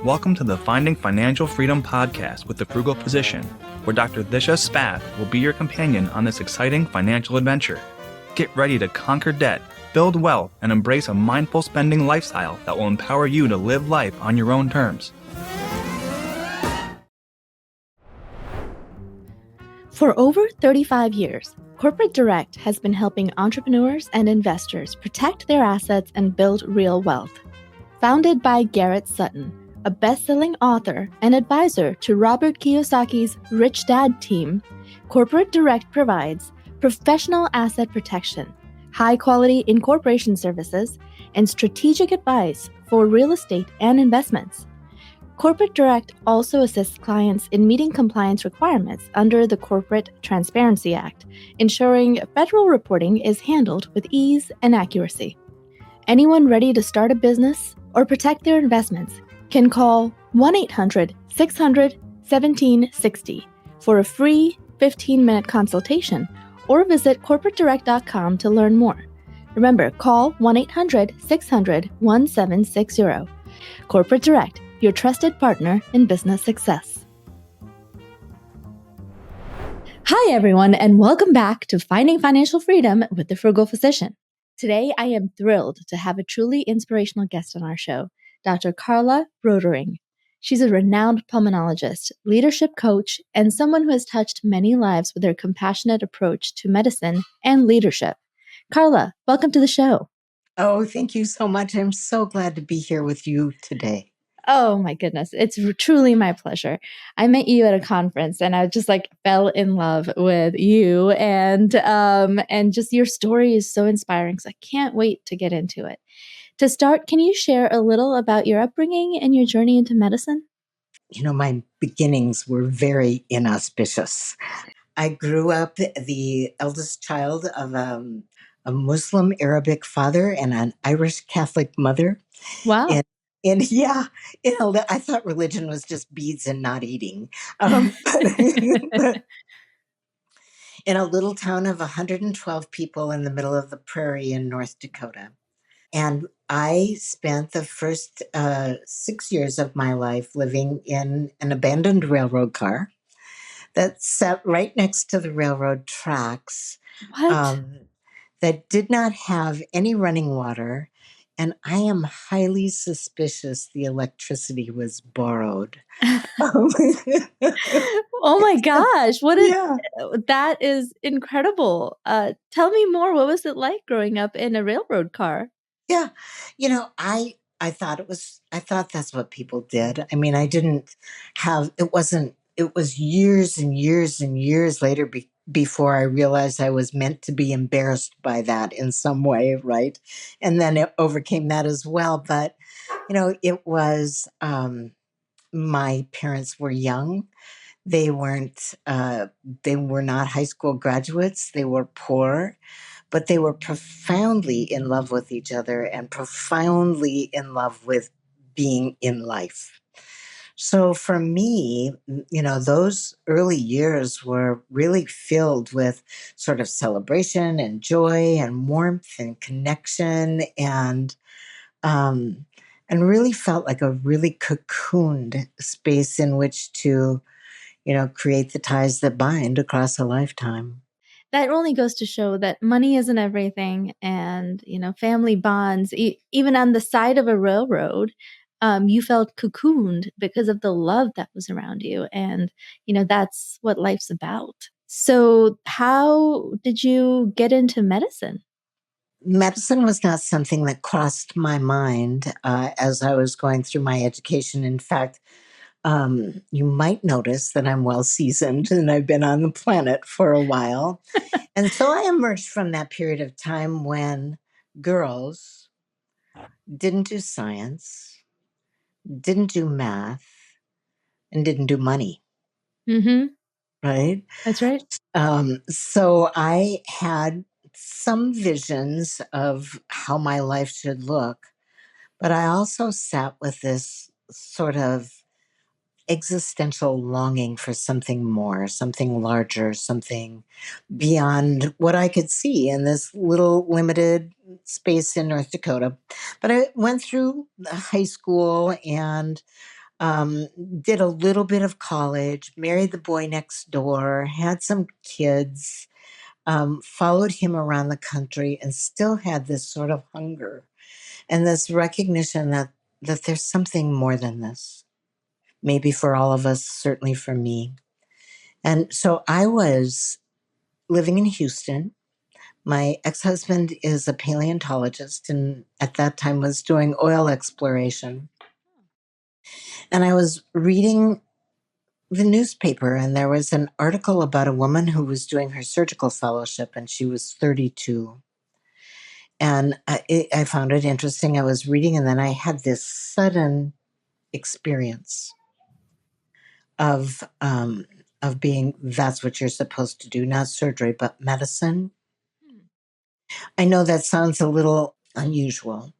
Welcome to the Finding Financial Freedom podcast with the Frugal Physician, where Dr. Disha Spath will be your companion on this exciting financial adventure. Get ready to conquer debt, build wealth, and embrace a mindful spending lifestyle that will empower you to live life on your own terms. For over 35 years, Corporate Direct has been helping entrepreneurs and investors protect their assets and build real wealth. Founded by Garrett Sutton, a best-selling author and advisor to Robert Kiyosaki's Rich Dad team, Corporate Direct provides professional asset protection, high-quality incorporation services, and strategic advice for real estate and investments. Corporate Direct also assists clients in meeting compliance requirements under the Corporate Transparency Act, ensuring federal reporting is handled with ease and accuracy. Anyone ready to start a business or protect their investments can call 1-800-600-1760 for a free 15-minute consultation or visit corporatedirect.com to learn more. Remember, call 1-800-600-1760. Corporate Direct, your trusted partner in business success. Hi, everyone, and welcome back to Finding Financial Freedom with the Frugal Physician. Today, I am thrilled to have a truly inspirational guest on our show, Dr. Carla Rotering. She's a renowned pulmonologist, leadership coach, and someone who has touched many lives with her compassionate approach to medicine and leadership. Carla, welcome to the show. Oh, thank you so much. I'm so glad to be here with you today. Oh my goodness. It's truly my pleasure. I met you at a conference and I just fell in love with you and just your story is so inspiring. So I can't wait to get into it. To start, can you share a little about your upbringing and your journey into medicine? You know, my beginnings were very inauspicious. I grew up the eldest child of a Muslim Arabic father and an Irish Catholic mother. Wow. And I thought religion was just beads and not eating. But in a little town of 112 people in the middle of the prairie in North Dakota. And I spent the first 6 years of my life living in an abandoned railroad car that sat right next to the railroad tracks. What? That did not have any running water. And I am highly suspicious the electricity was borrowed. Oh my gosh. That is incredible. Tell me more. What was it like growing up in a railroad car? Yeah. You know, I thought I thought that's what people did. I mean, it was years and years and years later before I realized I was meant to be embarrassed by that in some way, right? And then it overcame that as well. But, it was, my parents were young. They were not high school graduates. They were poor, but they were profoundly in love with each other and profoundly in love with being in life. So for me, those early years were really filled with sort of celebration and joy and warmth and connection um, and really felt like a really cocooned space in which to create the ties that bind across a lifetime. That only goes to show that money isn't everything and, family bonds, even on the side of a railroad, you felt cocooned because of the love that was around you. And, that's what life's about. So how did you get into medicine? Medicine was not something that crossed my mind as I was going through my education. In fact, you might notice that I'm well seasoned and I've been on the planet for a while. And so I emerged from that period of time when girls didn't do science, didn't do math, and didn't do money. Mm-hmm. Right? That's right. So I had some visions of how my life should look, but I also sat with this sort of existential longing for something more, something larger, something beyond what I could see in this little limited space in North Dakota. But I went through high school and Did a little bit of college, married the boy next door, had some kids, followed him around the country, and still had this sort of hunger and this recognition that there's something more than this. Maybe for all of us, certainly for me. And so I was living in Houston. My ex-husband is a paleontologist and at that time was doing oil exploration. And I was reading the newspaper, and there was an article about a woman who was doing her surgical fellowship, and she was 32. And I found it interesting. I was reading, and then I had this sudden experience of being that's what you're supposed to do, not surgery, but medicine. I know that sounds a little unusual.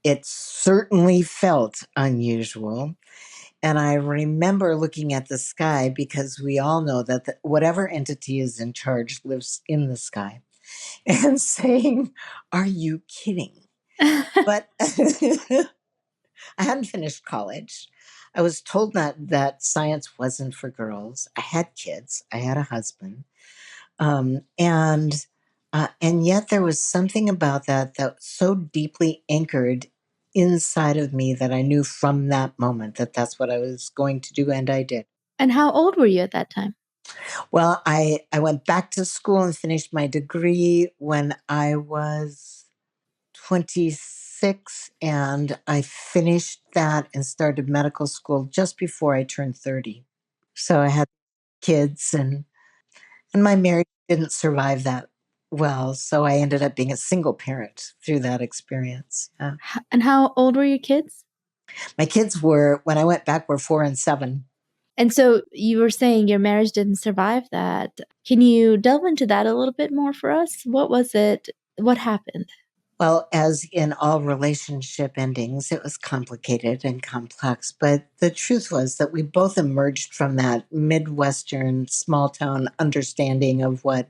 It certainly felt unusual. And I remember looking at the sky because we all know that whatever entity is in charge lives in the sky and saying, "Are you kidding?" But I hadn't finished college. I was told that science wasn't for girls. I had kids. I had a husband, um, and and yet there was something about that so deeply anchored inside of me that I knew from that moment that that's what I was going to do, and I did. And how old were you at that time? Well, I went back to school and finished my degree when I was 26, and I finished that and started medical school just before I turned 30. So I had kids, and my marriage didn't survive that well, so I ended up being a single parent through that experience. Yeah. And how old were your kids? My kids were, when I went back, were 4 and 7. And so you were saying your marriage didn't survive that. Can you delve into that a little bit more for us? What was it? What happened? Well, as in all relationship endings, it was complicated and complex. But the truth was that we both emerged from that Midwestern small town understanding of what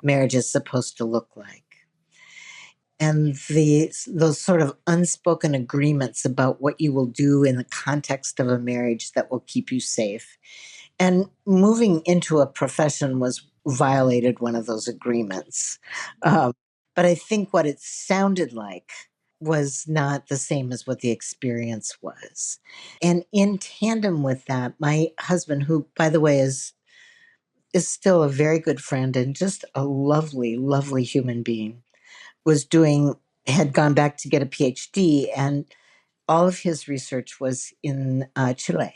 marriage is supposed to look like. And those sort of unspoken agreements about what you will do in the context of a marriage that will keep you safe. And moving into a profession was violated one of those agreements. But I think what it sounded like was not the same as what the experience was. And in tandem with that, my husband, who, by the way, is still a very good friend and just a lovely, lovely human being, was doing had gone back to get a PhD, and all of his research was in Chile.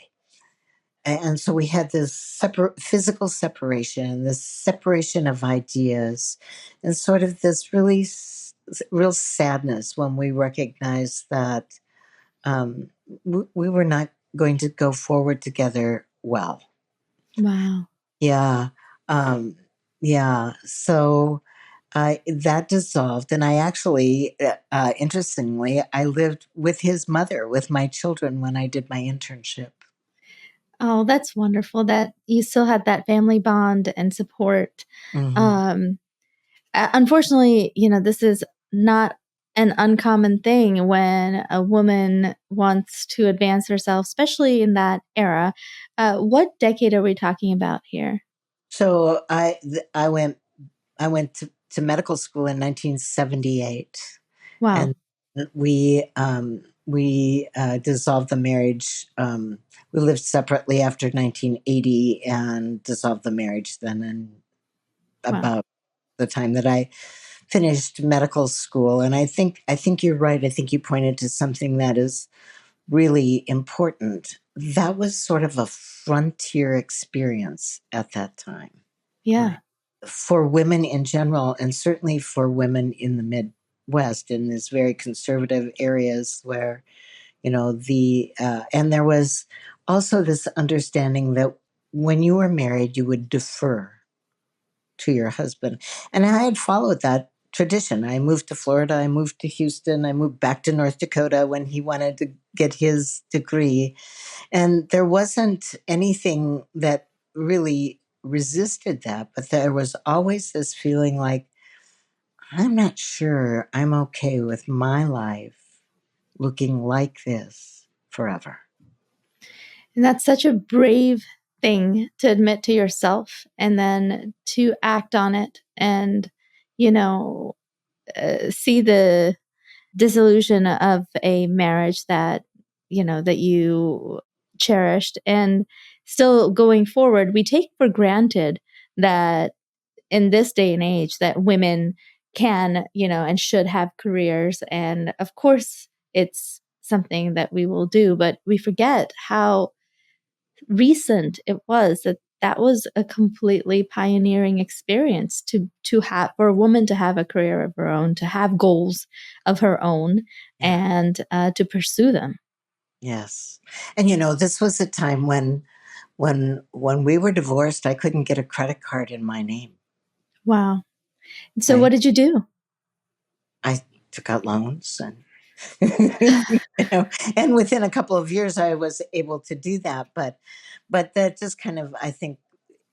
And so we had this physical separation, this separation of ideas, and sort of this real sadness when we recognized that we were not going to go forward together well. Wow. Yeah. Um, yeah. So that dissolved. And I actually, interestingly, I lived with his mother, with my children when I did my internship. Oh, that's wonderful that you still had that family bond and support. Mhm. Unfortunately, this is not an uncommon thing when a woman wants to advance herself, especially in that era. What decade are we talking about here? So I went to medical school in 1978, Wow. and we dissolved the marriage. We lived separately after 1980 and dissolved the marriage then, and Wow. about the time that I finished medical school. And I think you're right. I think you pointed to something that is really important. That was sort of a frontier experience at that time. Yeah. For women in general, and certainly for women in the Midwest, in these very conservative areas where, and there was also this understanding that when you were married, you would defer to your husband. And I had followed that tradition. I moved to Florida, I moved to Houston, I moved back to North Dakota when he wanted to get his degree. And there wasn't anything that really resisted that, but there was always this feeling like, I'm not sure I'm okay with my life looking like this forever. And that's such a brave thing to admit to yourself and then to act on it and, see the dissolution of a marriage that, that you cherished. And still going forward, we take for granted that in this day and age that women can, and should have careers. And of course, it's something that we will do, but we forget how recent it was that was a completely pioneering experience to have for a woman to have a career of her own, to have goals of her own, Yeah. and to pursue them. Yes. And this was a time when we were divorced, I couldn't get a credit card in my name. Wow. So what Right? did you do? I took out loans and and within a couple of years I was able to do that. But that just kind of, I think,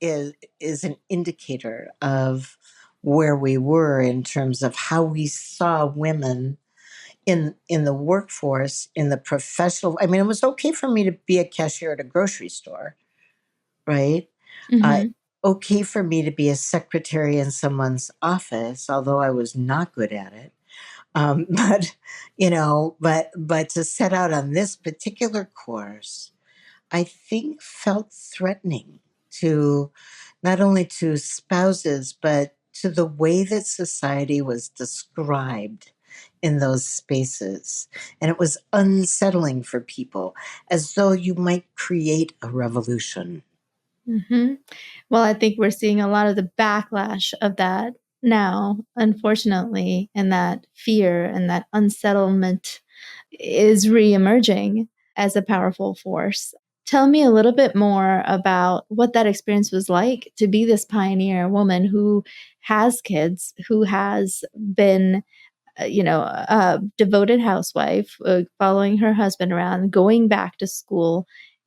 is an indicator of where we were in terms of how we saw women in the workforce, in the professional. I mean, it was okay for me to be a cashier at a grocery store, right? Uh, Mm-hmm. okay for me to be a secretary in someone's office, although I was not good at it. But but to set out on this particular course, I think felt threatening to not only to spouses, but to the way that society was described in those spaces. And it was unsettling for people, as though you might create a revolution. Mm-hmm. Well, I think we're seeing a lot of the backlash of that now, unfortunately, and that fear and that unsettlement is reemerging as a powerful force. Tell me a little bit more about what that experience was like to be this pioneer woman who has kids, who has been, a devoted housewife, following her husband around, going back to school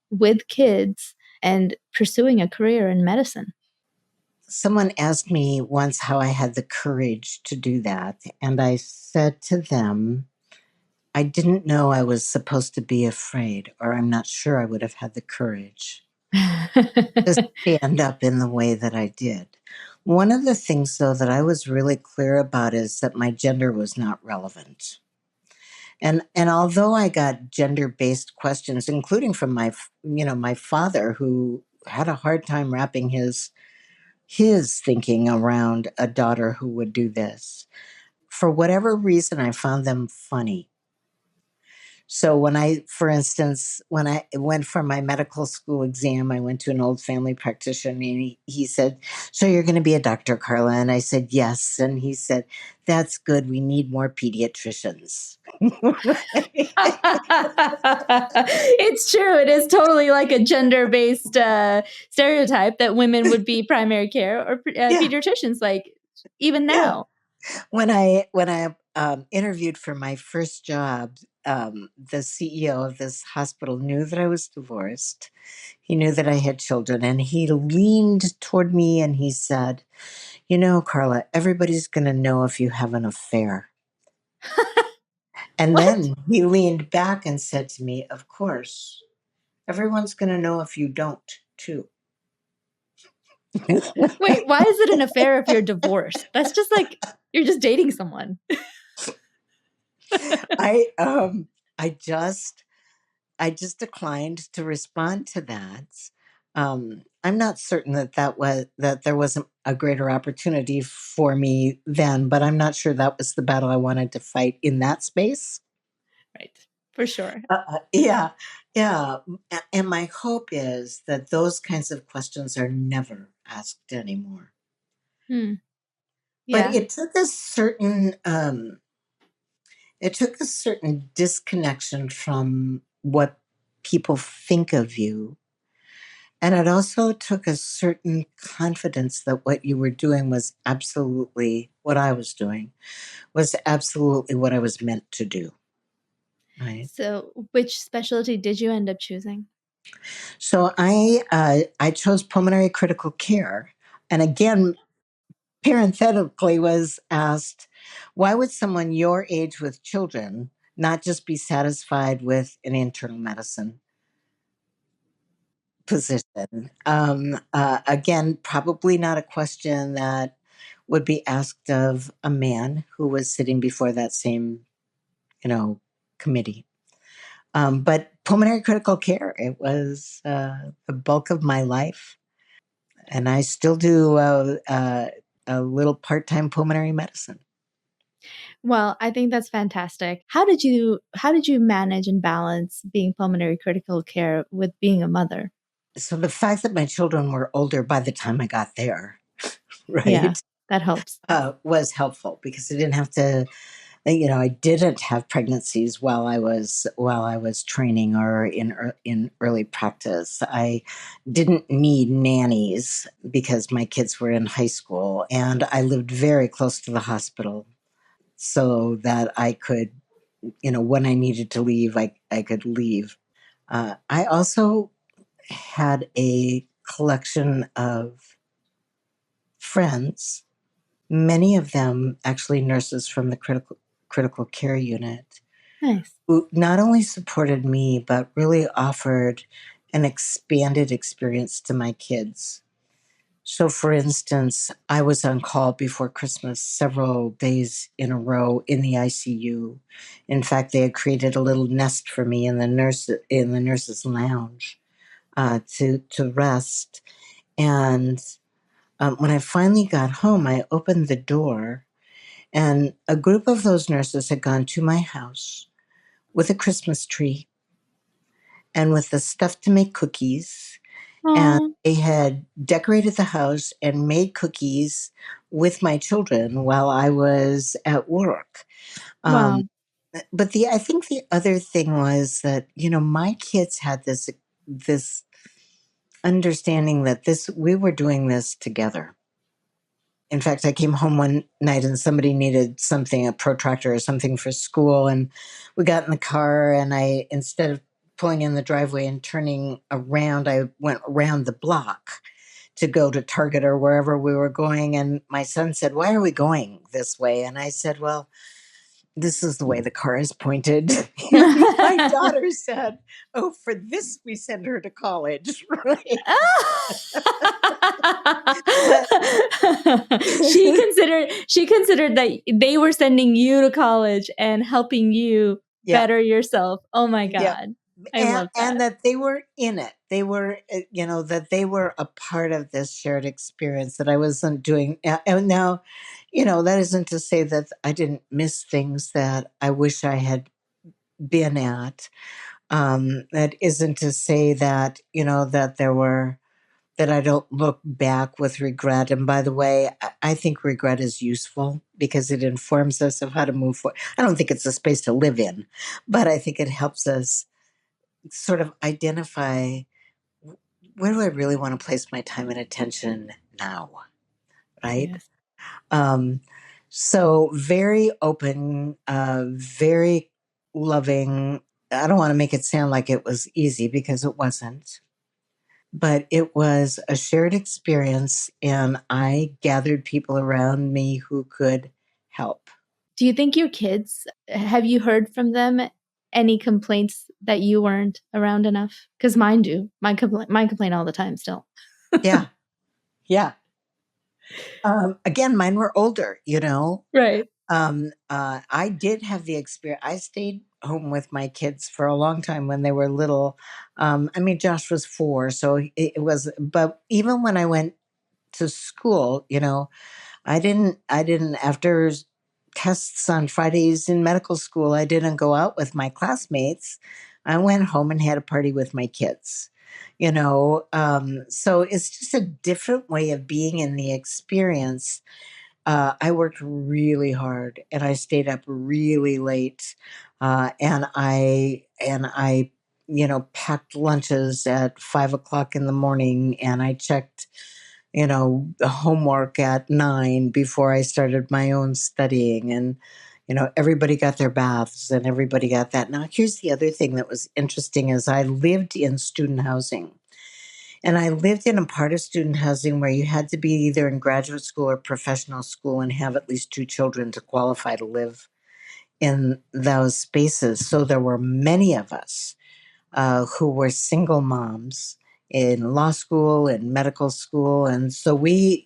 with kids, and pursuing a career in medicine. Someone asked me once how I had the courage to do that. And I said to them, I didn't know I was supposed to be afraid, or I'm not sure I would have had the courage to stand up in the way that I did. One of the things, though, that I was really clear about is that my gender was not relevant. And although I got gender-based questions, including from my father, who had a hard time wrapping his thinking around a daughter who would do this, for whatever reason, I found them funny. So for instance, when I went for my medical school exam, I went to an old family practitioner and he said, so you're going to be a doctor, Carla? And I said, yes. And he said, that's good. We need more pediatricians. It's true. It is totally like a gender-based stereotype that women would be primary care or Yeah. pediatricians, like even Yeah. now. When I interviewed for my first job, the CEO of this hospital knew that I was divorced. He knew that I had children, and he leaned toward me and he said, Carla, everybody's going to know if you have an affair. And What? then he leaned back and said to me, of course, everyone's going to know if you don't, too. Wait, why is it an affair if you're divorced? That's just like you're just dating someone. I um I just I just declined to respond to that. I'm not certain that there wasn't a greater opportunity for me then, but I'm not sure that was the battle I wanted to fight in that space. Right. For sure. Yeah, yeah. And my hope is that those kinds of questions are never asked anymore. Hmm. But Yeah. it took a certain disconnection from what people think of you. And it also took a certain confidence that what you were doing was absolutely what I was doing, was absolutely what I was meant to do. Right. So, which specialty did you end up choosing? So I chose pulmonary critical care. And again, parenthetically was asked, why would someone your age with children not just be satisfied with an internal medicine? position. Again, probably not a question that would be asked of a man who was sitting before that same, committee. But pulmonary critical care, it was the bulk of my life. And I still do a little part time pulmonary medicine. Well, I think that's fantastic. How did you manage and balance being pulmonary critical care with being a mother? So the fact that my children were older by the time I got there, Yeah, right, that helps. was helpful because I didn't have to. I didn't have pregnancies while I was training or in early practice. I didn't need nannies because my kids were in high school, and I lived very close to the hospital, so that I could, when I needed to leave, I could leave. I also had a collection of friends, many of them actually nurses from the critical care unit, Nice. who not only supported me but really offered an expanded experience to my kids. So, for instance, I was on call before Christmas several days in a row in the ICU. In fact, they had created a little nest for me in the nurses' lounge to rest. And when I finally got home, I opened the door, and a group of those nurses had gone to my house with a Christmas tree and with the stuff to make cookies. And Oh, they had decorated the house and made cookies with my children while I was at work. wow. But I think the other thing was that, my kids had this understanding that we were doing this together. In fact, I came home one night and somebody needed something, a protractor or something for school. And we got in the car, and instead of pulling in the driveway and turning around, I went around the block to go to Target or wherever we were going. And my son said, "Why are we going this way?" And I said, "Well, this is the way the car is pointed." And my daughter said, "Oh, for this, we send her to college." Right. But She considered that they were sending you to college and helping you yeah. better yourself. Oh my Yeah. God. I And love that. that they were in it. They were, that they were a part of this shared experience that I wasn't doing. And now, that isn't to say that I didn't miss things that I wish I had been at. That isn't to say that, that I don't look back with regret. And by the way, I think regret is useful because it informs us of how to move forward. I don't think it's a space to live in, but I think it helps us sort of identify, where do I really want to place my time and attention now, right? Yes. Um, so very open, very loving. I don't want to make it sound like it was easy because it wasn't, but it was a shared experience, and I gathered people around me who could help. Do you think your kids, have you heard from them any complaints that you weren't around enough? Because mine do. Mine complain all the time still. Yeah, yeah. Again, mine were older, Right. I did have the experience. I stayed home with my kids for a long time when they were little. I mean, Josh was 4, so it was. But even when I went to school, I didn't after tests on Fridays in medical school. I didn't go out with my classmates. I went home and had a party with my kids. So it's just a different way of being in the experience. I worked really hard and I stayed up really late, and I packed lunches at 5 o'clock in the morning, and I checked the homework at 9 before I started my own studying, and everybody got their baths and everybody got that. Now here's the other thing that was interesting: is I lived in student housing. And I lived in a part of student housing where you had to be either in graduate school or professional school and have at least 2 children to qualify to live in those spaces. So there were many of us who were single moms in law school and medical school. And so we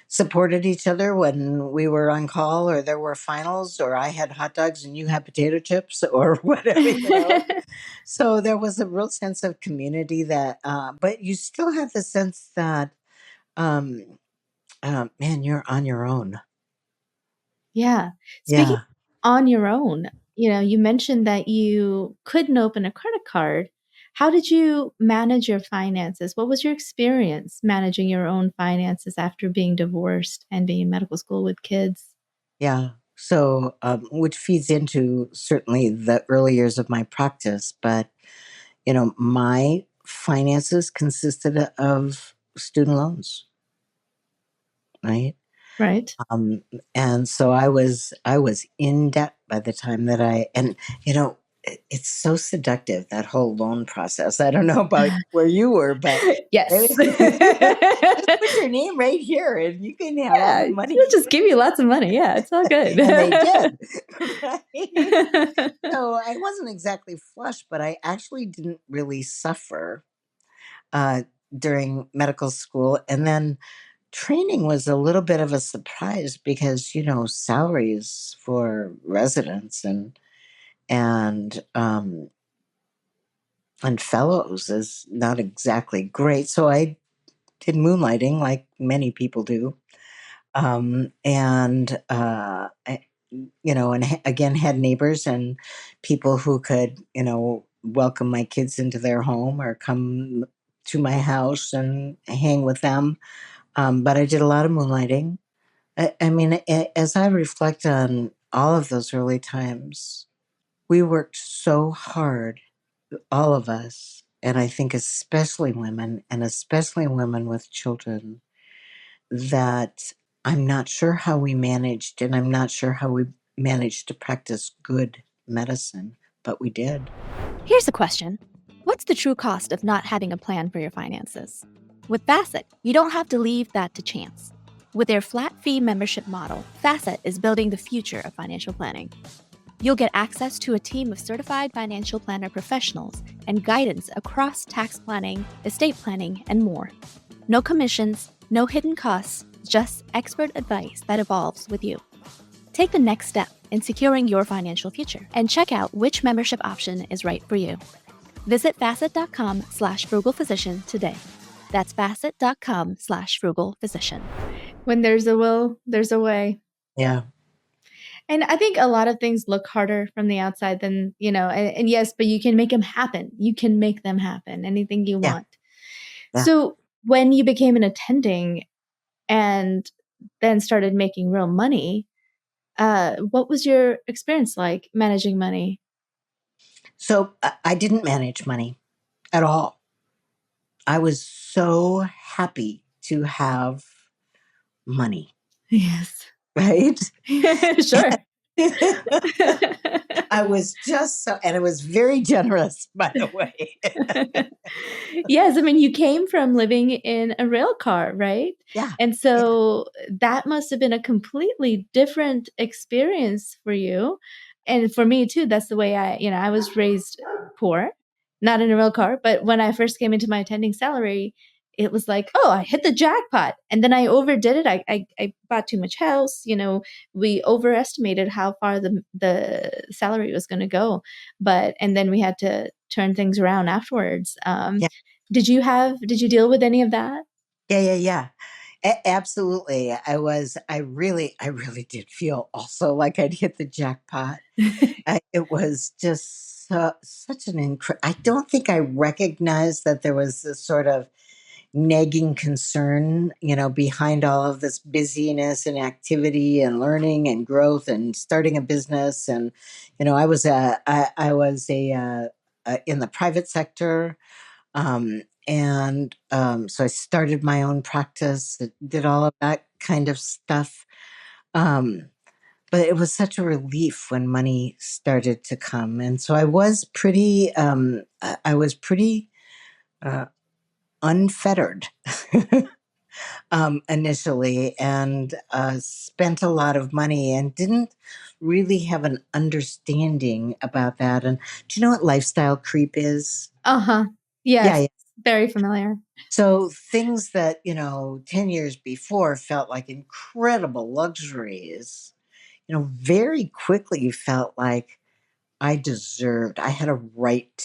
supported each other when we were on call, or there were finals, or I had hot dogs and you had potato chips, or whatever. So there was a real sense of community that, but you still have the sense that, um, man, you're on your own. Yeah. Speaking Yeah. on your own, you mentioned that you couldn't open a credit card. How did you manage your finances? What was your experience managing your own finances after being divorced and being in medical school with kids? Yeah. So, which feeds into certainly the early years of my practice, but my finances consisted of student loans, right? Right. Um, and so I was in debt by the time that it's so seductive, that whole loan process. I don't know about where you were, but Yes. just put your name right here and you can have all Yeah, the money. they'll just give you lots of money. Yeah, it's all good. And they did. Right? So I wasn't exactly flush, but I actually didn't really suffer uh, during medical school. And then training was a little bit of a surprise because salaries for residents and and fellows is not exactly great. So I did moonlighting like many people do, and again had neighbors and people who could welcome my kids into their home or come to my house and hang with them. But I did a lot of moonlighting. I mean, as I reflect on all of those early times, we worked so hard, all of us, and I think especially women, and especially women with children, that I'm not sure how we managed, and I'm not sure how we managed to practice good medicine, but we did. Here's a question. What's the true cost of not having a plan for your finances? With Facet, you don't have to leave that to chance. With their flat fee membership model, Facet is building the future of financial planning. You'll get access to a team of certified financial planner professionals and guidance across tax planning, estate planning, and more. No commissions, no hidden costs, just expert advice that evolves with you. Take the next step in securing your financial future and check out which membership option is right for you. Visit facet.com/frugalphysician today. That's facet.com/frugalphysician. When there's a will, there's a way. Yeah. And I think a lot of things look harder from the outside than, and yes, but you can make them happen. You can make them happen, anything you Yeah. want. Yeah. So when you became an attending and then started making real money, what was your experience like managing money? So I didn't manage money at all. I was so happy to have money, Yes. right? Sure. I was just so, and it was very generous, by the way. Yes, I mean, you came from living in a rail car, right? Yeah. And so that must have been a completely different experience for you. And for me too, that's the way I was raised poor, not in a rail car, but when I first came into my attending salary, it was like, oh, I hit the jackpot. And then I overdid it. I bought too much house. We overestimated how far the salary was going to go. And then we had to turn things around afterwards. Yeah. Did you deal with any of that? Yeah. Absolutely. I really did feel also like I'd hit the jackpot. It was just such an I don't think I recognized that there was this sort of nagging concern, behind all of this busyness and activity and learning and growth and starting a business. And, I was in the private sector. So I started my own practice, did all of that kind of stuff. Um, but it was such a relief when money started to come. And so I was pretty uh, unfettered. initially, and spent a lot of money and didn't really have an understanding about that. And do you know what lifestyle creep is? Yes, Yeah. very familiar. So things that, 10 years before felt like incredible luxuries, very quickly felt like I had a right.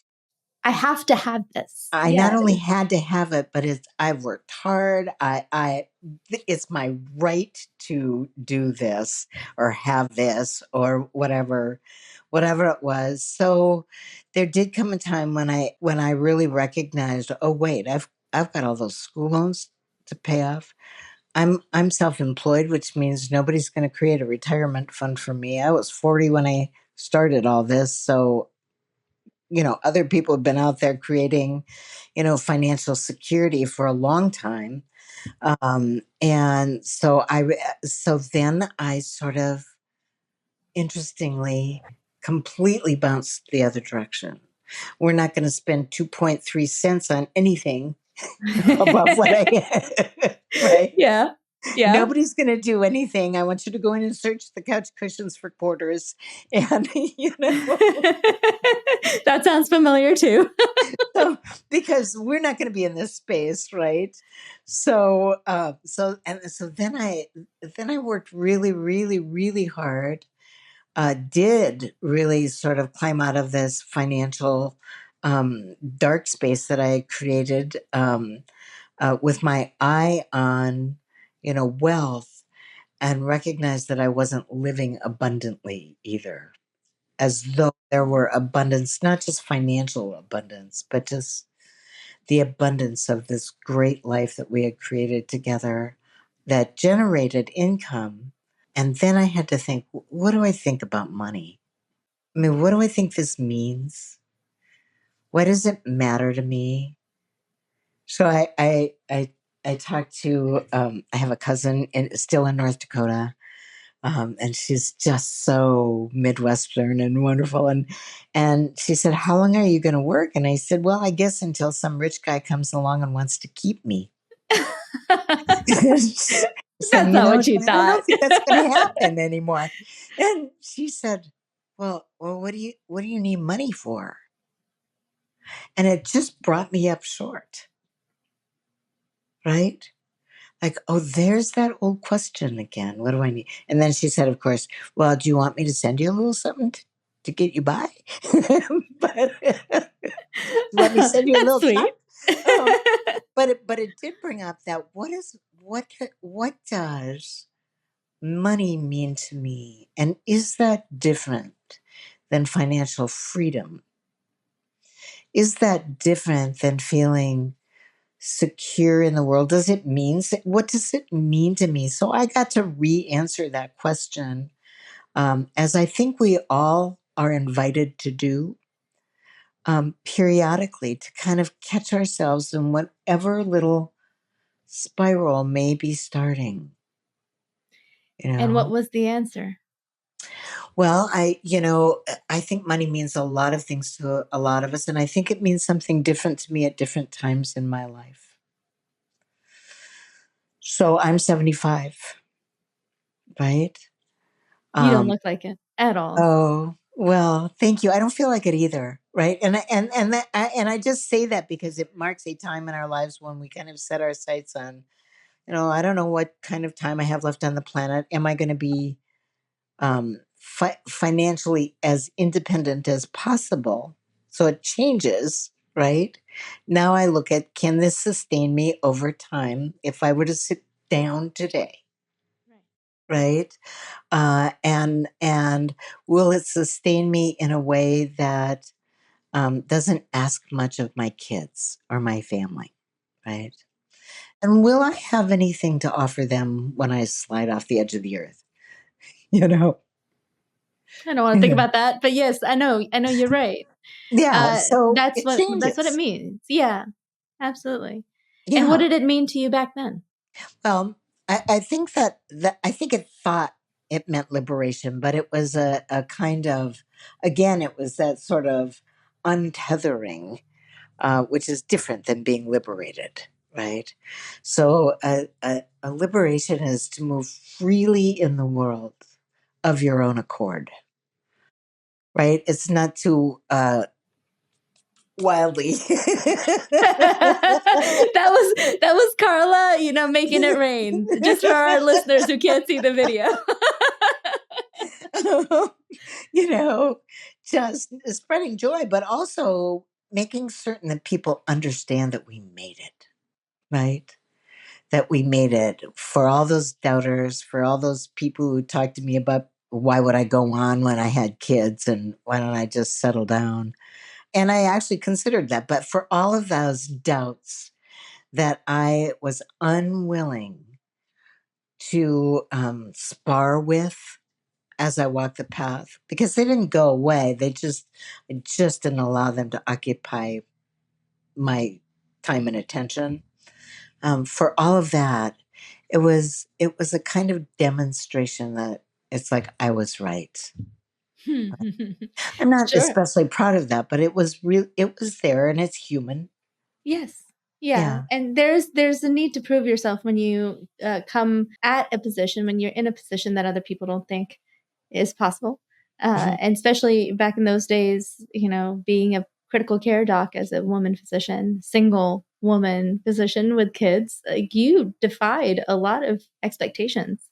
I have to have this. I not only had to have it, but I've worked hard. It's my right to do this or have this or whatever it was. So there did come a time when I really recognized, oh wait, I've got all those school loans to pay off. I'm self-employed, which means nobody's going to create a retirement fund for me. I was 40 when I started all this, so other people have been out there creating, financial security for a long time. And so then I sort of interestingly completely bounced the other direction. We're not going to spend 2.3 cents on anything above what I, right? Yeah. Nobody's going to do anything. I want you to go in and search the couch cushions for quarters. And, that sounds familiar too. so because we're not going to be in this space, right? So then I worked really, really, really hard. Did really sort of climb out of this financial dark space that I created with my eye on, wealth, and recognized that I wasn't living abundantly either, as though there were abundance, not just financial abundance, but just the abundance of this great life that we had created together that generated income. And then I had to think, what do I think about money? I mean, what do I think this means? Why does it matter to me? So I talked to, I have a cousin still in North Dakota. And she's just so Midwestern and wonderful. And she said, how long are you going to work? And I said, well, I guess until some rich guy comes along and wants to keep me. She said, That's not what you I thought. don't think that's going to happen anymore. And she said, well, what do you need money for? And it just brought me up short. Right? Like, oh, there's that old question again. What do I need? And then she said, of course, well, do you want me to send you a little something to get you by? But let me send you a That's little sweet. but it did bring up that what does money mean to me? And is that different than financial freedom? Is that different than feeling secure in the world? What does it mean to me? So I got to re-answer that question, as I think we all are invited to do, periodically, to kind of catch ourselves in whatever little spiral may be starting. And what was the answer? Well, I think money means a lot of things to a lot of us, and I think it means something different to me at different times in my life. So I'm 75, right? You don't look like it at all. Oh, well, thank you. I don't feel like it either, right? And I just say that because it marks a time in our lives when we kind of set our sights on, I don't know what kind of time I have left on the planet. Am I going to be financially as independent as possible? So it changes, right? Now I look at, can this sustain me over time if I were to sit down today, right? And will it sustain me in a way that doesn't ask much of my kids or my family, right? And will I have anything to offer them when I slide off the edge of the earth? You know, I don't want to think about that, but yes, I know you're right. Yeah. So that's it what changes. it means. Yeah, absolutely. Yeah. And what did it mean to you back then? I think I think it thought it meant liberation, but it was a kind of, again, it was that sort of untethering, which is different than being liberated, right? So a liberation is to move freely in the world of your own accord, right? It's not to wildly. That was Carla, making it rain. Just for our listeners who can't see the video. you know, just spreading joy, but also making certain that people understand that we made it, right? That we made it. For all those doubters, for all those people who talked to me about why would I go on when I had kids and why don't I just settle down? And I actually considered that. But for all of those doubts that I was unwilling to spar with as I walked the path, because they didn't go away. I just didn't allow them to occupy my time and attention. For all of that, it was a kind of demonstration that it's like I was right. I'm not Sure. especially proud of that, but it was real. It was there, and it's human. Yes. Yeah. Yeah. And there's a need to prove yourself when you come at a position, when you're in a position that other people don't think is possible. Mhm. And especially back in those days, being a critical care doc as a woman physician, single woman physician with kids, like you defied a lot of expectations.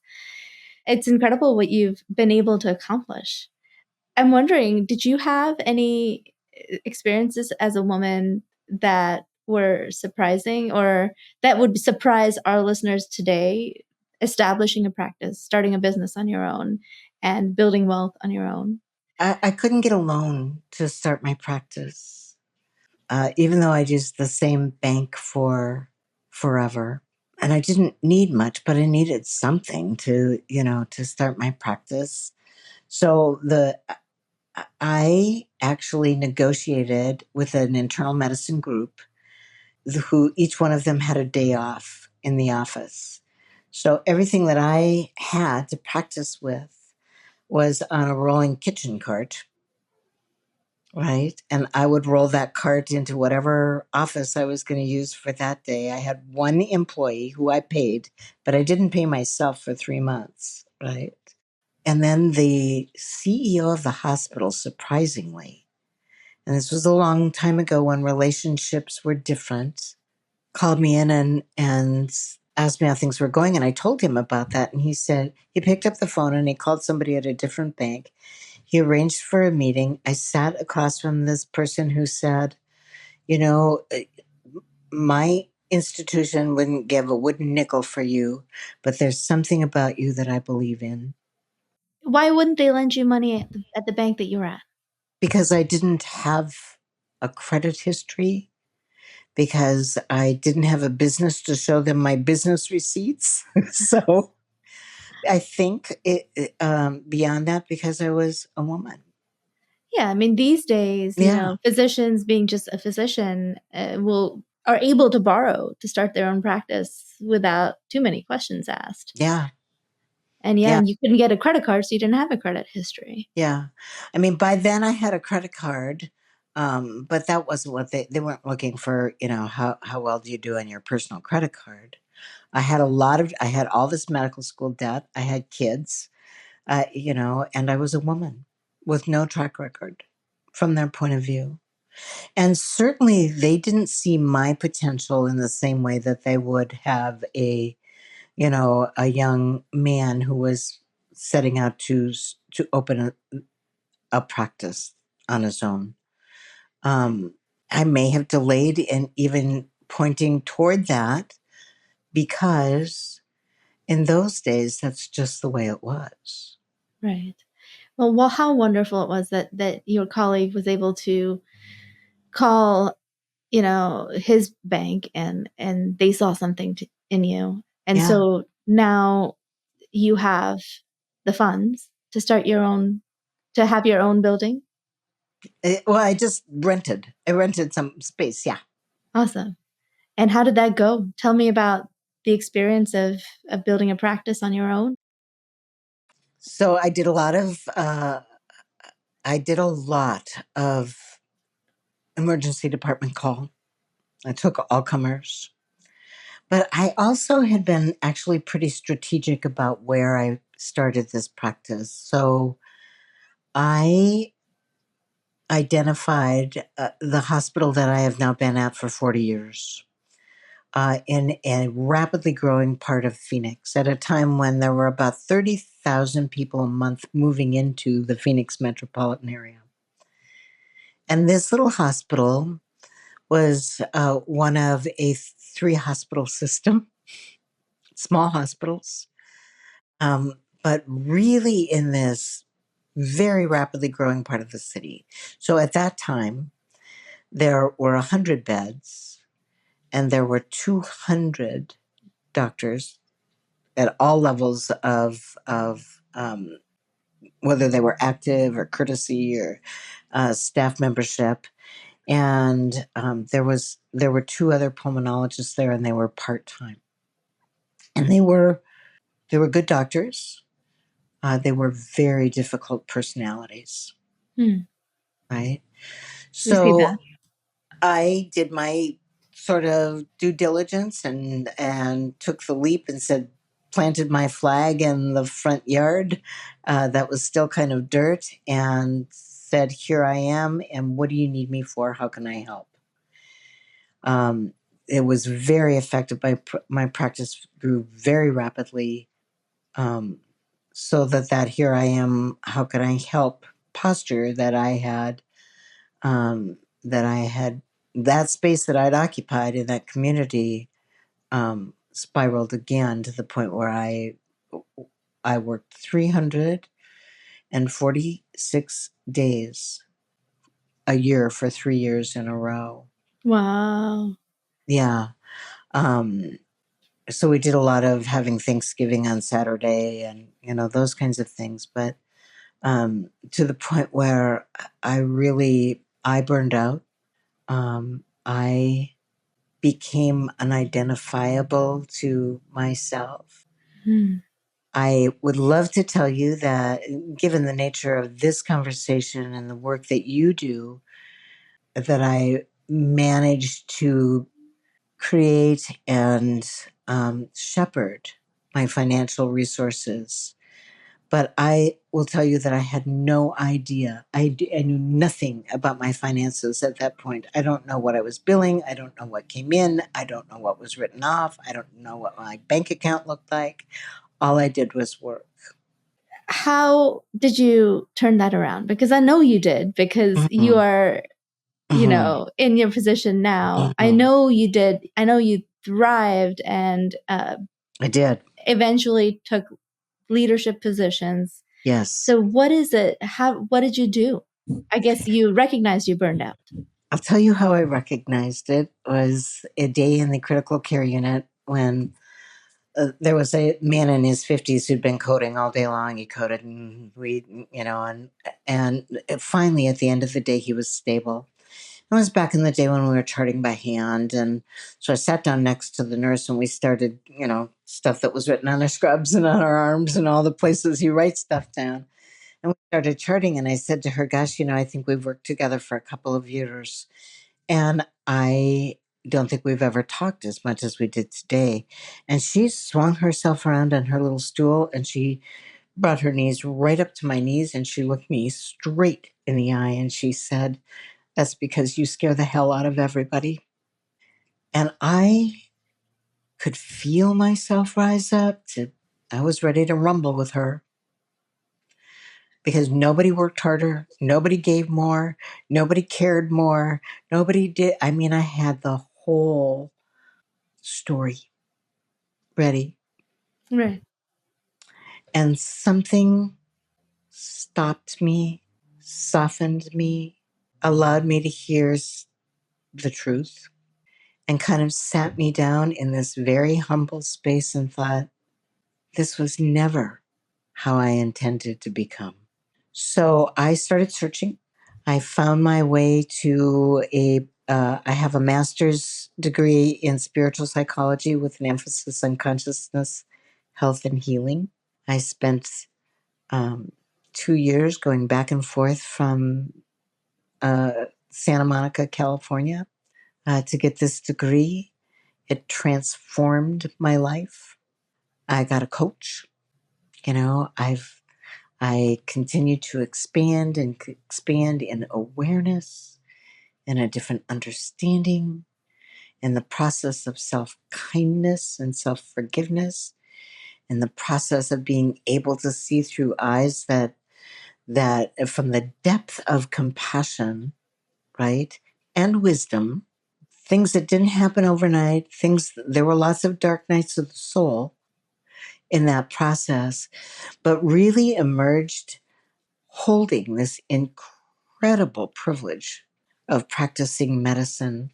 It's incredible what you've been able to accomplish. I'm wondering, did you have any experiences as a woman that were surprising or that would surprise our listeners today, establishing a practice, starting a business on your own, and building wealth on your own? I couldn't get a loan to start my practice, even though I used the same bank for forever. And I didn't need much, but I needed something to start my practice. So I actually negotiated with an internal medicine group who each one of them had a day off in the office. So everything that I had to practice with was on a rolling kitchen cart, right? And I would roll that cart into whatever office I was going to use for that day. I had one employee who I paid, but I didn't pay myself for 3 months, right? And then the CEO of the hospital, surprisingly, and this was a long time ago when relationships were different, called me in and asked me how things were going. And I told him about that. And he said, he picked up the phone and he called somebody at a different bank. He arranged for a meeting. I sat across from this person who said, you know, my institution wouldn't give a wooden nickel for you, but there's something about you that I believe in. Why wouldn't they lend you money at the bank that you were at? Because I didn't have a credit history, because I didn't have a business to show them my business receipts. So I think beyond that, because I was a woman. Yeah, I mean, these days, Yeah, physicians being just a physician are able to borrow to start their own practice without too many questions asked. yeah, And yeah, yeah, and you couldn't get a credit card, so you didn't have a credit history. yeah. I mean, by then I had a credit card, but that wasn't what they weren't looking for. How well do you do on your personal credit card? I had all this medical school debt. I had kids, and I was a woman with no track record from their point of view. And certainly they didn't see my potential in the same way that they would have a young man who was setting out to open a practice on his own. Um, I may have delayed in even pointing toward that, because in those days, that's just the way it was. Right. Well, how wonderful it was that your colleague was able to call, his bank and they saw something in you. And Yeah. so now you have the funds to start to have your own building. Well, I just rented. I rented some space. Yeah. Awesome. And how did that go? Tell me about the experience of building a practice on your own. So I did a lot of emergency department call. I took all comers. But I also had been actually pretty strategic about where I started this practice. So I identified the hospital that I have now been at for 40 years in a rapidly growing part of Phoenix at a time when there were about 30,000 people a month moving into the Phoenix metropolitan area. And this little hospital was one of a three hospital system, small hospitals, but really in this very rapidly growing part of the city. So at that time, there were 100 beds and there were 200 doctors at all levels of whether they were active or courtesy or staff membership. And there were two other pulmonologists there, and they were part time. And they were good doctors. They were very difficult personalities, right? We see So that. I did my sort of due diligence and took the leap and said, planted my flag in the front yard that was still kind of dirt and said, here I am, and what do you need me for? How can I help? It was very effective. My practice grew very rapidly, so that here I am, how can I help posture that I had, that space that I'd occupied in that community spiraled again to the point where I worked 346 days a year for 3 years in a row. Wow. Yeah. So we did a lot of having Thanksgiving on Saturday and, those kinds of things. But to the point where I burned out. I became unidentifiable to myself. I would love to tell you that, given the nature of this conversation and the work that you do, that I managed to create and shepherd my financial resources. But I will tell you that I had no idea. I knew nothing about my finances at that point. I don't know what I was billing. I don't know what came in. I don't know what was written off. I don't know what my bank account looked like. All I did was work. How did you turn that around? Because I know you did, because you are, in your position now. I know you did. I know you thrived and I did. eventually took leadership positions. Yes. So what is it? What did you do? I guess you recognized you burned out. I'll tell you how I recognized it was a day in the critical care unit when there was a man in his 50s who'd been coding all day long. He coded and and finally at the end of the day, he was stable. It was back in the day when we were charting by hand. And so I sat down next to the nurse and we started, stuff that was written on our scrubs and on our arms and all the places you write stuff down. And we started charting. And I said to her, gosh, I think we've worked together for a couple of years. And I don't think we've ever talked as much as we did today. And she swung herself around on her little stool and she brought her knees right up to my knees and she looked me straight in the eye and she said, that's because you scare the hell out of everybody. And I could feel myself rise up I was ready to rumble with her because nobody worked harder. Nobody gave more. Nobody cared more. Nobody did. I mean, I had the whole story ready. Right. And something stopped me, softened me, allowed me to hear the truth, and kind of sat me down in this very humble space and thought, this was never how I intended to become. So I started searching. I found my way to I have a master's degree in spiritual psychology with an emphasis on consciousness, health, and healing. I spent 2 years going back and forth from Santa Monica, California, to get this degree. It transformed my life. I got a coach. I continue to expand and expand in awareness and a different understanding in the process of self-kindness and self-forgiveness, in the process of being able to see through eyes that from the depth of compassion, right? And wisdom, things that didn't happen overnight, there were lots of dark nights of the soul in that process, but really emerged holding this incredible privilege of practicing medicine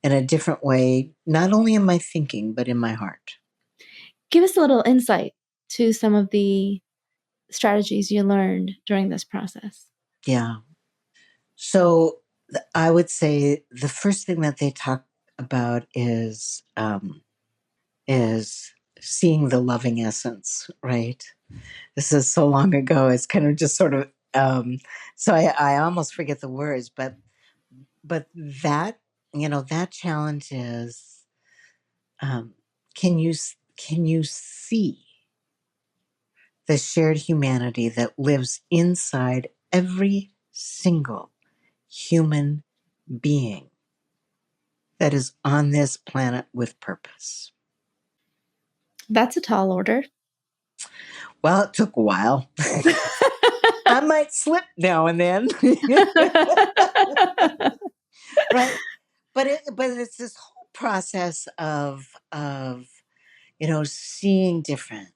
in a different way, not only in my thinking, but in my heart. Give us a little insight to some of the strategies you learned during this process. Yeah. So I would say the first thing that they talk about is seeing the loving essence, right? This is so long ago. It's kind of just sort of so I almost forget the words, but that that challenge is can you see the shared humanity that lives inside every single human being that is on this planet with purpose? That's a tall order. Well, it took a while. I might slip now and then. Right. But it's this whole process of seeing different,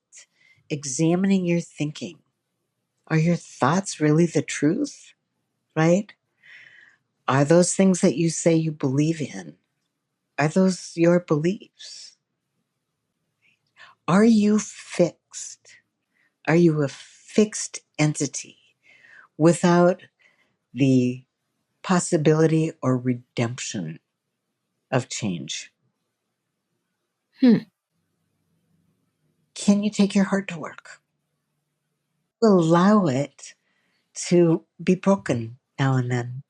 examining your thinking. Are your thoughts really the truth? Right? Are those things that you say you believe in? Are those your beliefs? Are you fixed? Are you a fixed entity without the possibility or redemption of change? Can you take your heart to work? Allow it to be broken now and then.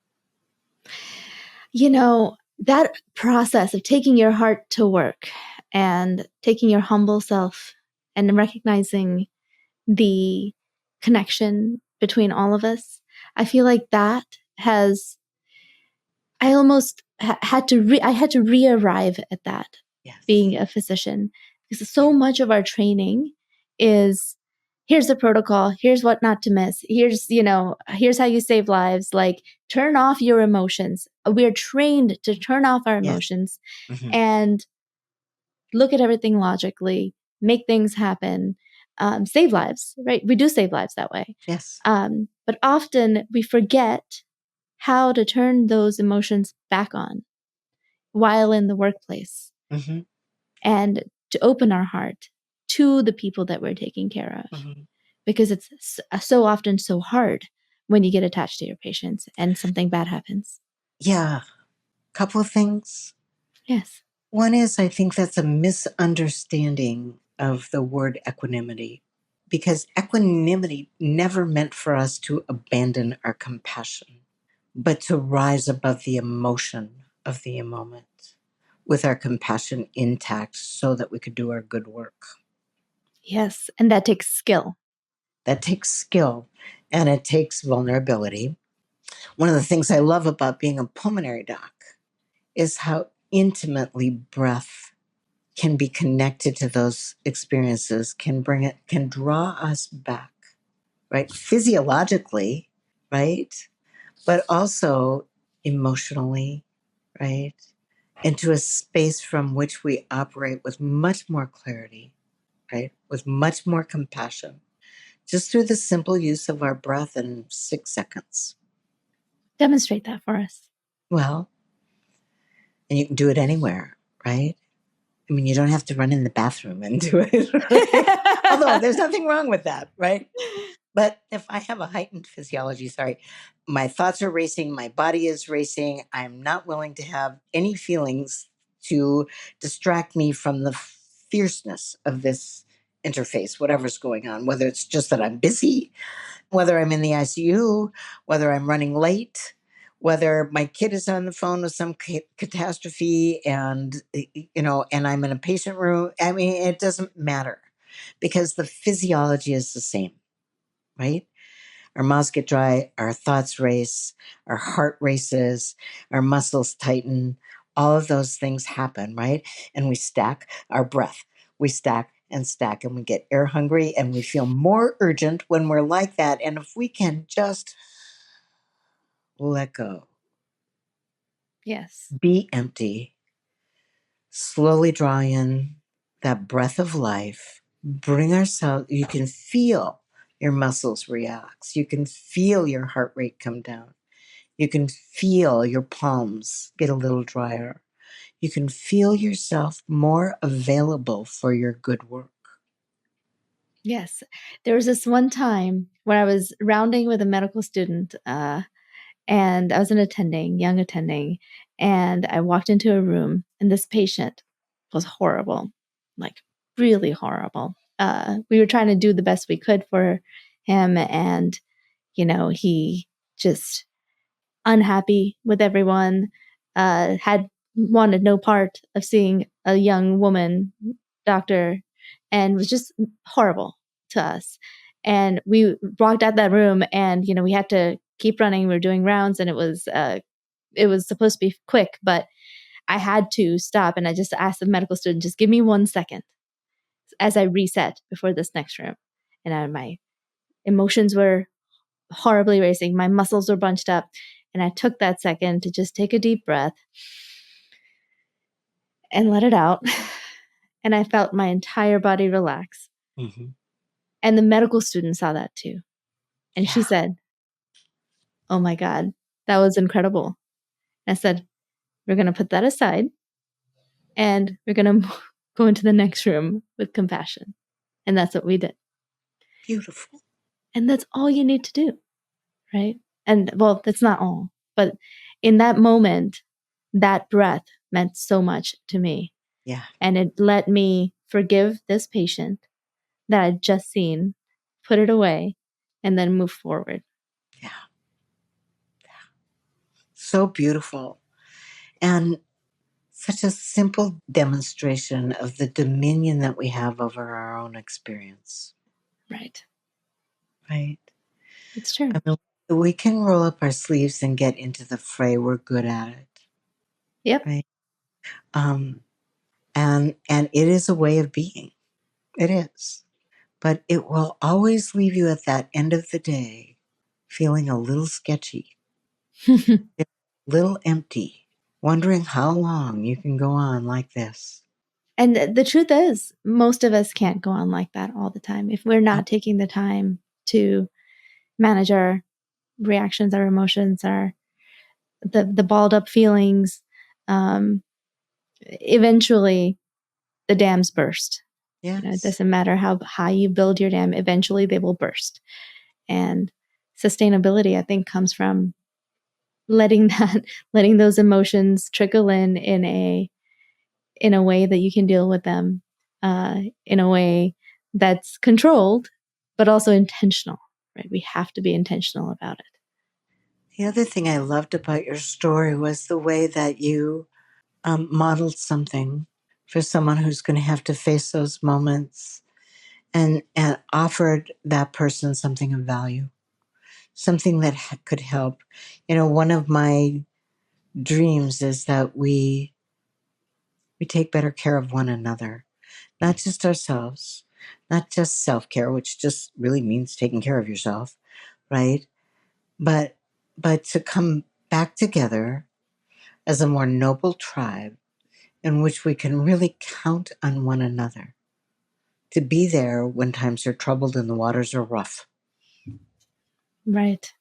That process of taking your heart to work and taking your humble self and recognizing the connection between all of us, I feel like that has, I almost had to re-arrive at that. Yes. Being a physician, because so much of our training is, here's the protocol, here's what not to miss, here's how you save lives, like turn off your emotions. We're trained to turn off our emotions. Yes. Mm-hmm. And look at everything logically, make things happen, save lives, right? We do save lives that way. Yes. But often we forget how to turn those emotions back on while in the workplace. Mm-hmm. And to open our heart to the people that we're taking care of. Mm-hmm. Because it's so often so hard when you get attached to your patients and something bad happens. Yeah. Couple of things. Yes. One is, I think that's a misunderstanding of the word equanimity, because equanimity never meant for us to abandon our compassion, but to rise above the emotion of the moment with our compassion intact so that we could do our good work. Yes. And that takes skill. That takes skill, and it takes vulnerability. One of the things I love about being a pulmonary doc is how intimately breath can be connected to those experiences, can draw us back, right? Physiologically, right? But also emotionally, right? Into a space from which we operate with much more clarity, right? With much more compassion, just through the simple use of our breath in 6 seconds. Demonstrate that for us. Well, and you can do it anywhere, right? I mean, you don't have to run in the bathroom and do it. Right? Although there's nothing wrong with that, right? But if I have a heightened physiology, my thoughts are racing, my body is racing, I'm not willing to have any feelings to distract me from the fierceness of this interface, whatever's going on, whether it's just that I'm busy, whether I'm in the ICU, whether I'm running late, whether my kid is on the phone with some catastrophe and, and I'm in a patient room. I mean, it doesn't matter because the physiology is the same, right? Our mouths get dry, our thoughts race, our heart races, our muscles tighten. All of those things happen, right? And we stack our breath. We stack and stack, and we get air hungry, and we feel more urgent when we're like that. And if we can just let go, Yes. be empty, slowly draw in that breath of life, bring ourselves, you can feel your muscles relax. You can feel your heart rate come down. You can feel your palms get a little drier. You can feel yourself more available for your good work. Yes. There was this one time where I was rounding with a medical student, and I was young attending, and I walked into a room, and this patient was horrible, like really horrible. We were trying to do the best we could for him, and he just unhappy with everyone, had wanted no part of seeing a young woman doctor, and was just horrible to us. And we walked out that room, and we had to keep running. We were doing rounds, and it was supposed to be quick, but I had to stop, and I just asked the medical student, just give me 1 second as I reset before this next room. And my emotions were horribly racing. My muscles were bunched up. And I took that second to just take a deep breath and let it out. And I felt my entire body relax. Mm-hmm. And the medical student saw that too. And Yeah. she said, "Oh my God, that was incredible." And I said, "We're going to put that aside and we're going to go into the next room with compassion." And that's what we did. Beautiful. And that's all you need to do, right? And well, that's not all, but in that moment, that breath meant so much to me. Yeah. And it let me forgive this patient that I'd just seen, put it away, and then move forward. Yeah. So beautiful. And such a simple demonstration of the dominion that we have over our own experience. Right. Right. It's true. I mean, we can roll up our sleeves and get into the fray. We're good at it. Yep. Right. And it is a way of being. It is. But it will always leave you at that end of the day feeling a little sketchy, a little empty, wondering how long you can go on like this. And the truth is, most of us can't go on like that all the time if we're No. not taking the time to manage our reactions, our emotions, the balled up feelings. Eventually, the dams burst. Yes. It doesn't matter how high you build your dam; eventually, they will burst. And sustainability, I think, comes from letting those emotions trickle in a way that you can deal with them, in a way that's controlled, but also intentional, right? We have to be intentional about it. The other thing I loved about your story was the way that you modeled something for someone who's going to have to face those moments and offered that person something of value, something that could help. One of my dreams is that we take better care of one another, not just ourselves, not just self-care, which just really means taking care of yourself, right? But to come back together as a more noble tribe in which we can really count on one another to be there when times are troubled and the waters are rough. Right.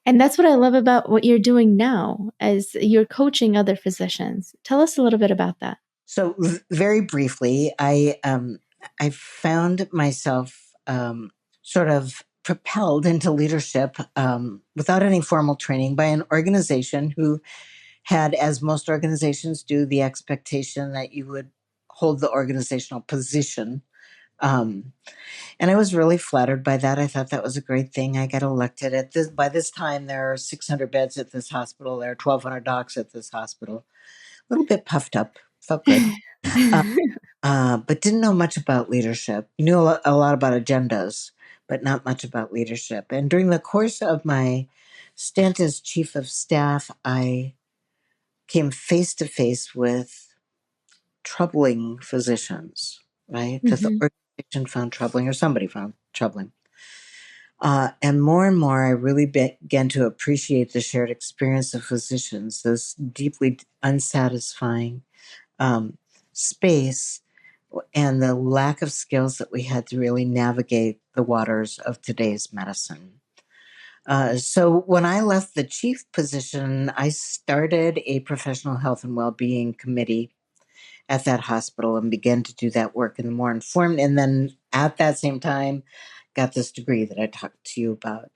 And that's what I love about what you're doing now as you're coaching other physicians. Tell us a little bit about that. So very briefly, I found myself sort of propelled into leadership without any formal training by an organization who had, as most organizations do, the expectation that you would hold the organizational position And I was really flattered by that. I thought that was a great thing. I got elected by this time there are 600 beds at this hospital. There are 1,200 docs at this hospital. A little bit puffed up, felt good. But didn't know much about leadership. Knew a lot about agendas, but not much about leadership. And during the course of my stint as chief of staff, I came face to face with troubling physicians, right? That the organization found troubling, or somebody found troubling. And more, I really began to appreciate the shared experience of physicians, this deeply unsatisfying space, and the lack of skills that we had to really navigate the waters of today's medicine. So when I left the chief position, I started a professional health and well-being committee at that hospital and began to do that work in the more informed. And then at that same time, got this degree that I talked to you about.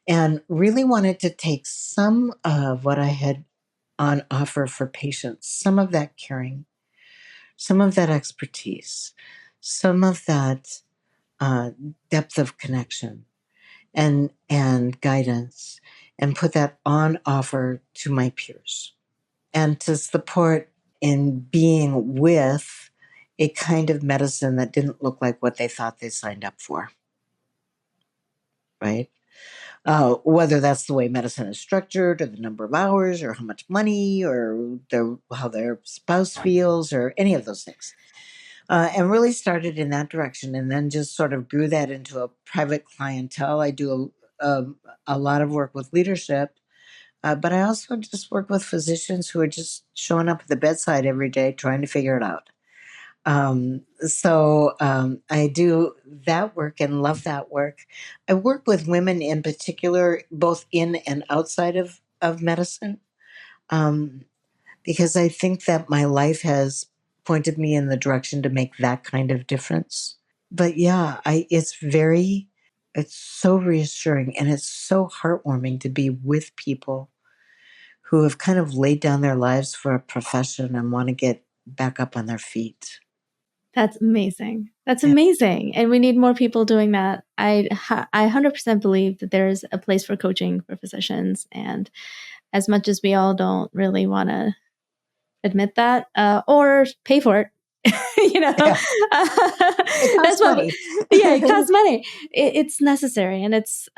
And really wanted to take some of what I had on offer for patients, some of that caring, some of that expertise, some of that depth of connection and guidance, and put that on offer to my peers, and to support in being with a kind of medicine that didn't look like what they thought they signed up for, right? Whether that's the way medicine is structured, or the number of hours, or how much money, or how their spouse feels, or any of those things. And really started in that direction, and then just sort of grew that into a private clientele. I do a lot of work with leadership, but I also just work with physicians who are just showing up at the bedside every day trying to figure it out. So I do that work and love that work. I work with women in particular, both in and outside of medicine, because I think that my life has pointed me in the direction to make that kind of difference. But yeah, it's so reassuring, and it's so heartwarming to be with people who have kind of laid down their lives for a profession and want to get back up on their feet. That's amazing. That's amazing. And we need more people doing that. I 100% believe that there's a place for coaching for physicians. And as much as we all don't really want to admit that or pay for it, Yeah. It costs that's what, money. yeah, it costs money. It's necessary. And it's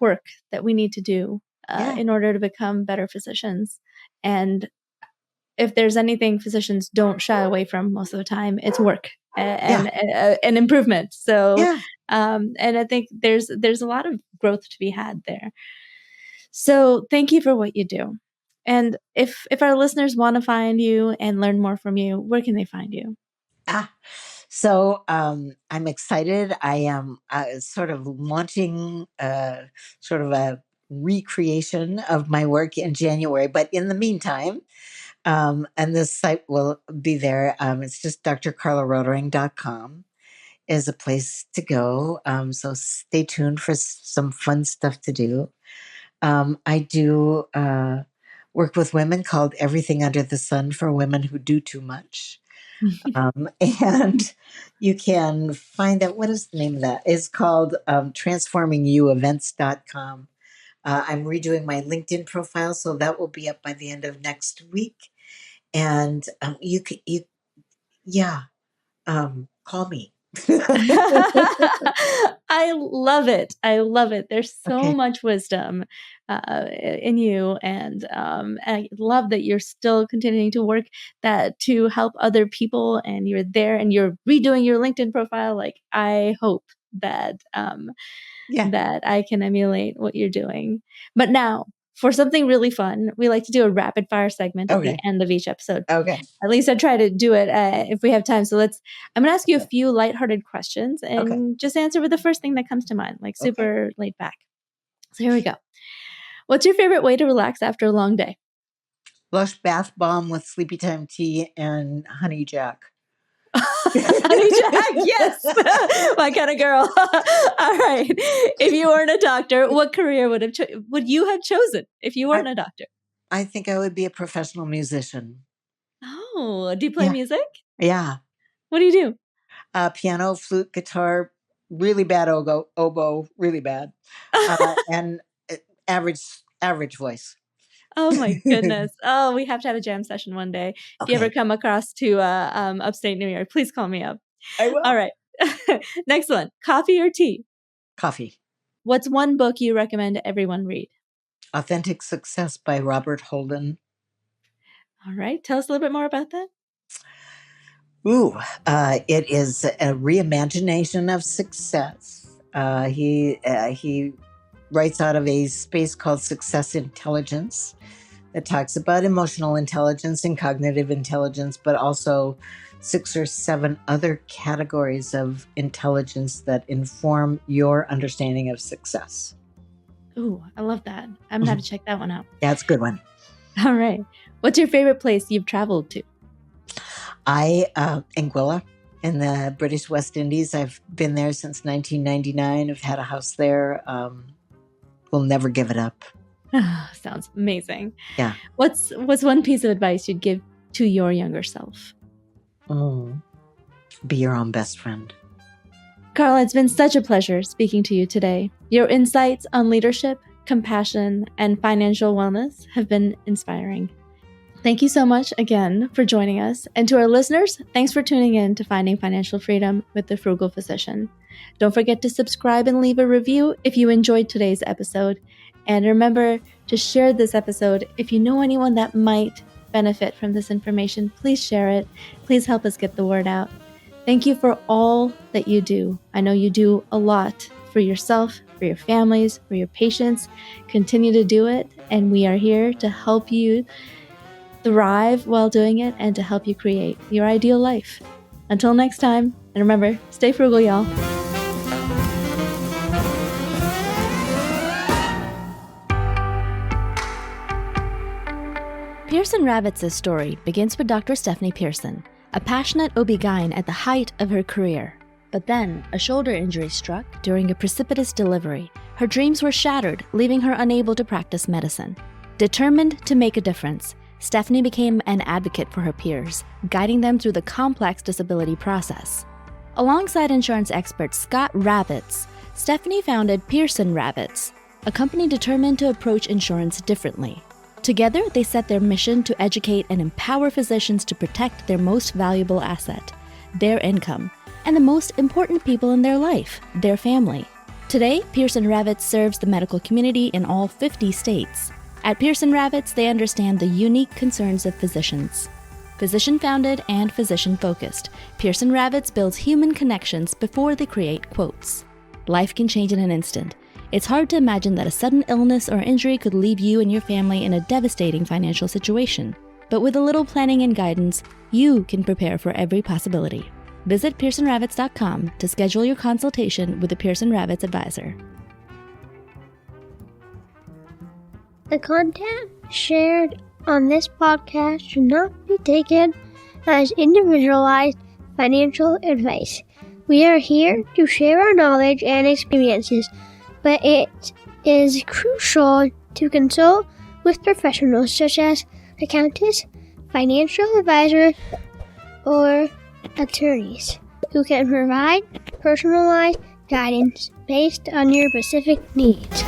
work that we need to do Yeah. in order to become better physicians. And if there's anything physicians don't shy away from most of the time, it's work and improvement. So, Yeah. and I think there's a lot of growth to be had there. So thank you for what you do. And if our listeners want to find you and learn more from you, where can they find you? So I'm excited. I am sort of launching sort of a recreation of my work in January. But in the meantime, and this site will be there. It's just drcarlarotering.com is a place to go. So stay tuned for some fun stuff to do. I do work with women called Everything Under the Sun for Women Who Do Too Much. And you can find out, what is the name of that? It's called transformingyouevents.com. I'm redoing my LinkedIn profile, so that will be up by the end of next week. And call me. I love it. I love it. There's so Okay. much wisdom in you, and I love that you're still continuing to work that to help other people, and you're there, and you're redoing your LinkedIn profile. Like, I hope that that I can emulate what you're doing. But now, for something really fun, we like to do a rapid fire segment at the end of each episode. Okay. At least I try to do it if we have time. So I'm going to ask you a few lighthearted questions and just answer with the first thing that comes to mind, like super laid back. So here we go. What's your favorite way to relax after a long day? Lush bath bomb with sleepy time tea and honey jack. Honey jack, yes. My kind of girl. All right. If you weren't a doctor, what career would you have chosen if you weren't a doctor? I think I would be a professional musician. Oh, do you play music? Yeah. What do you do? Piano, flute, guitar, really bad oboe, really bad, and average voice. Oh my goodness. Oh, we have to have a jam session one day. If you ever Okay, come across to upstate New York, please call me up. I will. All right. Next one. Coffee or tea? Coffee. What's one book you recommend everyone read? Authentic Success by Robert Holden. All right. Tell us a little bit more about that. Ooh, it is a reimagination of success. He writes out of a space called Success Intelligence that talks about emotional intelligence and cognitive intelligence, but also 6 or 7 other categories of intelligence that inform your understanding of success. Ooh, I love that. I'm going to have to check that one out. Yeah, it's a good one. All right. What's your favorite place you've traveled to? Anguilla in the British West Indies. I've been there since 1999. I've had a house there. We'll never give it up. Sounds amazing. Yeah. What's one piece of advice you'd give to your younger self? Be your own best friend. Carla, it's been such a pleasure speaking to you today. Your insights on leadership, compassion, and financial wellness have been inspiring. Thank you so much again for joining us. And to our listeners, thanks for tuning in to Finding Financial Freedom with the Frugal Physician. Don't forget to subscribe and leave a review if you enjoyed today's episode. And remember to share this episode. If you know anyone that might benefit from this information, please share it. Please help us get the word out. Thank you for all that you do. I know you do a lot for yourself, for your families, for your patients. Continue to do it. And we are here to help you thrive while doing it and to help you create your ideal life. Until next time, and remember, stay frugal, y'all. Pearson Ravitz' story begins with Dr. Stephanie Pearson, a passionate OB-GYN at the height of her career. But then, a shoulder injury struck during a precipitous delivery. Her dreams were shattered, leaving her unable to practice medicine. Determined to make a difference, Stephanie became an advocate for her peers, guiding them through the complex disability process. Alongside insurance expert Scott Ravitz, Stephanie founded Pearson Ravitz, a company determined to approach insurance differently. Together, they set their mission to educate and empower physicians to protect their most valuable asset, their income, and the most important people in their life, their family. Today, Pearson Ravitz serves the medical community in all 50 states. At Pearson Ravitz, they understand the unique concerns of physicians. Physician-founded and physician-focused, Pearson Ravitz builds human connections before they create quotes. Life can change in an instant. It's hard to imagine that a sudden illness or injury could leave you and your family in a devastating financial situation. But with a little planning and guidance, you can prepare for every possibility. Visit PearsonRavitz.com to schedule your consultation with a Pearson Ravitz advisor. The content shared on this podcast should not be taken as individualized financial advice. We are here to share our knowledge and experiences, but it is crucial to consult with professionals such as accountants, financial advisors, or attorneys who can provide personalized guidance based on your specific needs.